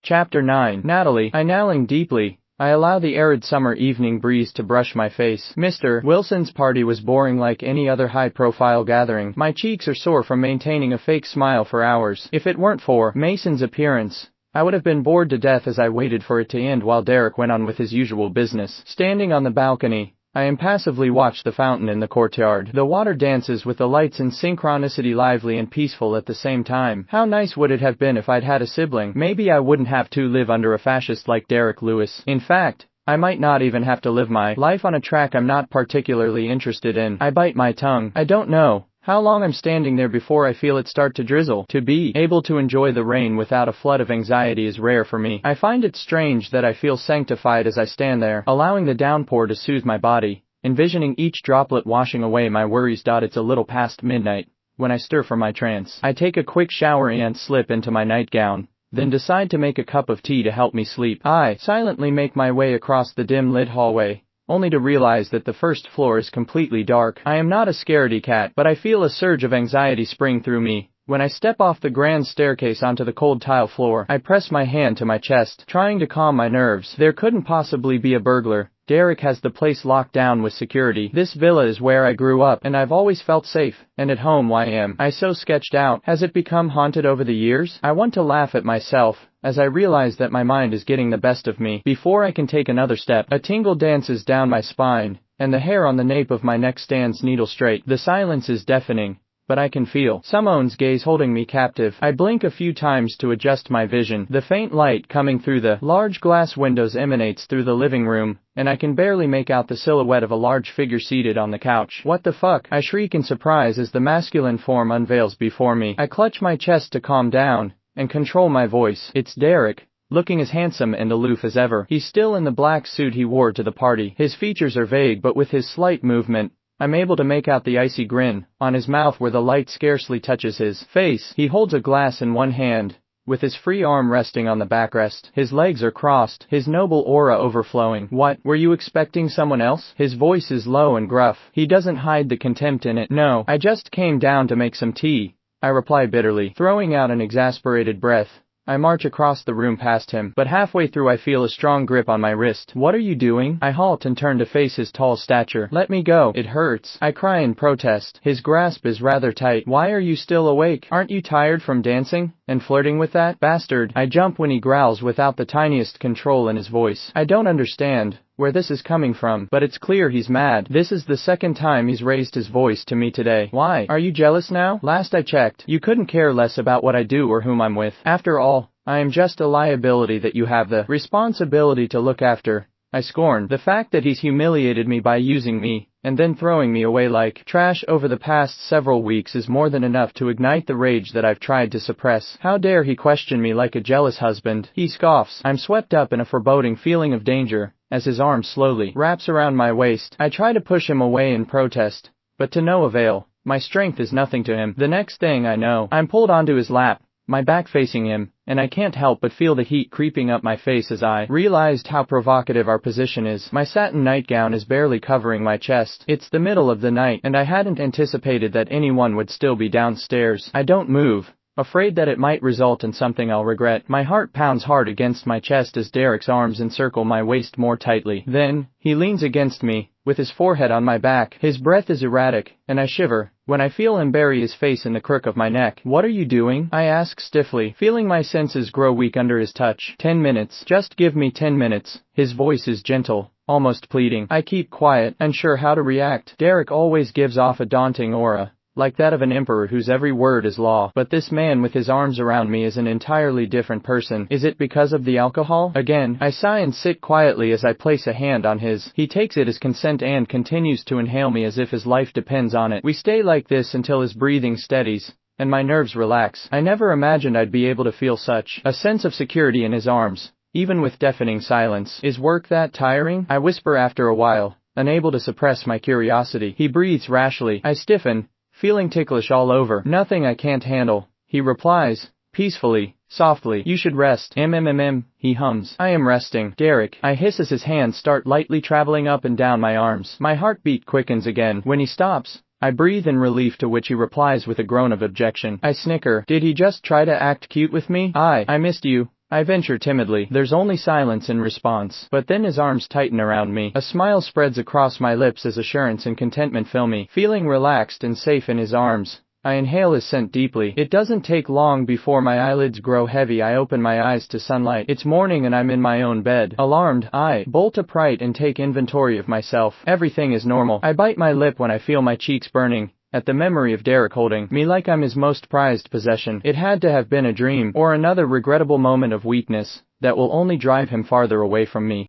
Chapter 9. Natalie. Inhaling deeply, I allow the arid summer evening breeze to brush my face. Mr. Wilson's party was boring like any other high-profile gathering. My cheeks are sore from maintaining a fake smile for hours. If it weren't for Mason's appearance, I would have been bored to death as I waited for it to end while Derek went on with his usual business. Standing on the balcony, I impassively watch the fountain in the courtyard. The water dances with the lights in synchronicity, lively and peaceful at the same time. How nice would it have been if I'd had a sibling? Maybe I wouldn't have to live under a fascist like Derek Lewis. In fact, I might not even have to live my life on a track I'm not particularly interested in. I bite my tongue. I don't know how long I'm standing there before I feel it start to drizzle. To be able to enjoy the rain without a flood of anxiety is rare for me. I find it strange that I feel sanctified as I stand there, allowing the downpour to soothe my body, envisioning each droplet washing away my worries. It's a little past midnight when I stir from my trance. I take a quick shower and slip into my nightgown, then decide to make a cup of tea to help me sleep. I silently make my way across the dim-lit hallway, only to realize that the first floor is completely dark. I am not a scaredy cat, but I feel a surge of anxiety spring through me when I step off the grand staircase onto the cold tile floor. I press my hand to my chest, trying to calm my nerves. There couldn't possibly be a burglar. Derek has the place locked down with security. This villa is where I grew up, and I've always felt safe and at home. Why am I so sketched out? Has it become haunted over the years? I want to laugh at myself as I realize that my mind is getting the best of me. Before I can take another step, a tingle dances down my spine, and the hair on the nape of my neck stands needle straight. The silence is deafening, but I can feel someone's gaze holding me captive. I blink a few times to adjust my vision. The faint light coming through the large glass windows emanates through the living room, and I can barely make out the silhouette of a large figure seated on the couch. What the fuck? I shriek in surprise as the masculine form unveils before me. I clutch my chest to calm down and control my voice. It's Derek, looking as handsome and aloof as ever. He's still in the black suit he wore to the party. His features are vague, but with his slight movement, I'm able to make out the icy grin on his mouth where the light scarcely touches his face. He holds a glass in one hand, with his free arm resting on the backrest. His legs are crossed, his noble aura overflowing. What? Were you expecting someone else? His voice is low and gruff. He doesn't hide the contempt in it. No, I just came down to make some tea, I reply bitterly, throwing out an exasperated breath. I march across the room past him, but halfway through I feel a strong grip on my wrist. What are you doing? I halt and turn to face his tall stature. Let me go. It hurts, I cry in protest. His grasp is rather tight. Why are you still awake? Aren't you tired from dancing and flirting with that bastard? I jump when he growls without the tiniest control in his voice. I don't understand where this is coming from, but it's clear he's mad. This is the second time he's raised his voice to me today. Why? Are you jealous now? Last I checked, you couldn't care less about what I do or whom I'm with. After all, I am just a liability that you have the responsibility to look after. I scorn the fact that he's humiliated me by using me and then throwing me away like trash over the past several weeks is more than enough to ignite the rage that I've tried to suppress. How dare he question me like a jealous husband? He scoffs. I'm swept up in a foreboding feeling of danger as his arm slowly wraps around my waist. I try to push him away in protest, but to no avail. My strength is nothing to him. The next thing I know, I'm pulled onto his lap, my back facing him, and I can't help but feel the heat creeping up my face as I realized how provocative our position is. My satin nightgown is barely covering my chest. It's the middle of the night, and I hadn't anticipated that anyone would still be downstairs. I don't move, afraid that it might result in something I'll regret. My heart pounds hard against my chest as Derek's arms encircle my waist more tightly. Then, he leans against me, with his forehead on my back. His breath is erratic, and I shiver when I feel him bury his face in the crook of my neck. What are you doing? I ask stiffly, feeling my senses grow weak under his touch. 10 minutes. Just give me 10 minutes. His voice is gentle, almost pleading. I keep quiet, unsure how to react. Derek always gives off a daunting aura, like that of an emperor whose every word is law. But this man with his arms around me is an entirely different person. Is it because of the alcohol? Again, I sigh and sit quietly as I place a hand on his. He takes it as consent and continues to inhale me as if his life depends on it. We stay like this until his breathing steadies and my nerves relax. I never imagined I'd be able to feel such a sense of security in his arms, even with deafening silence. Is work that tiring? I whisper after a while, unable to suppress my curiosity. He breathes rashly. I stiffen, feeling ticklish all over. Nothing I can't handle, he replies, peacefully, softly. You should rest. He hums. I am resting. Derek, I hiss as his hands start lightly traveling up and down my arms. My heartbeat quickens again. When he stops, I breathe in relief, to which he replies with a groan of objection. I snicker. Did he just try to act cute with me? I missed you. I venture timidly. There's only silence in response. But then his arms tighten around me. A smile spreads across my lips as assurance and contentment fill me. Feeling relaxed and safe in his arms, I inhale his scent deeply. It doesn't take long before my eyelids grow heavy. I open my eyes to sunlight. It's morning and I'm in my own bed. Alarmed, I bolt upright and take inventory of myself. Everything is normal. I bite my lip when I feel my cheeks burning at the memory of Derek holding me like I'm his most prized possession. It had to have been a dream, or another regrettable moment of weakness that will only drive him farther away from me.